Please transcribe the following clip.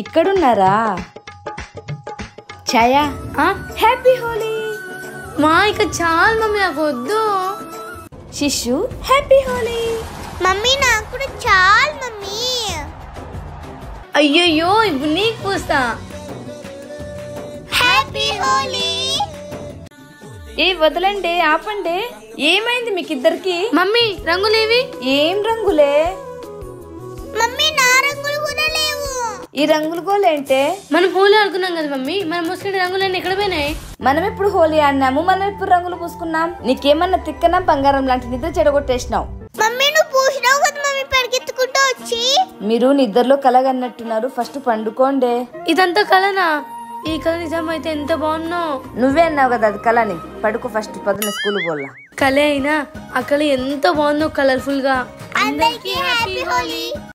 ఇక్కడున్నారా? ఛాయా happy Holi. మా ఇక చాలు మమ్మీ, నాకు వద్దు. శిశు హ్యాపీ హోలీ. మమ్మీ నాకు కూడా చాలు మమ్మీ. అయ్యయ్యో, ఇప్పుడు నీకు పూస్తా. హ్యాపీ హోలీ. ఏ వదలండి, ఆపండి. ఏమైంది మీకిద్దరికి? మమ్మీ రంగులేవి? ఏం రంగులే? మమ్మీ నా రంగులు కూడా లేవు. ఈ రంగులు గోలేంటే? మనం హోలీ ఆడుకున్నాం కదా మమ్మీ, మన ముస్లిం రంగులన్నీ ఎక్కడ పోయినాయి? మనం ఎప్పుడు హోలీ ఆడినాము? మనం ఎప్పుడు రంగులు పూసుకున్నాం? నీకేమన్నా తిక్కనా బంగారం లాంటి నిద్ర చెడగొట్టేసినావు. మమ్మీ నువ్వు పూసినావు కదా మమ్మీ, పరిగెత్తుకుంటూ వచ్చి. మీరు నిద్రలో కలగన్నట్టున్నారు. ఫస్ట్ పండుకోండి. ఇదంతా కలనా? ఈ కళ నిజం అయితే ఎంత బాగున్నా. నువ్వే అన్నావు కదా అది కళని. పడుకో ఫస్ట్, పొద్దున్న స్కూల్ పోల్లా. కళ అయినా ఆ కళ ఎంత బాగుందో, కలర్ఫుల్ గా. అందరికీ హ్యాపీ హోలీ.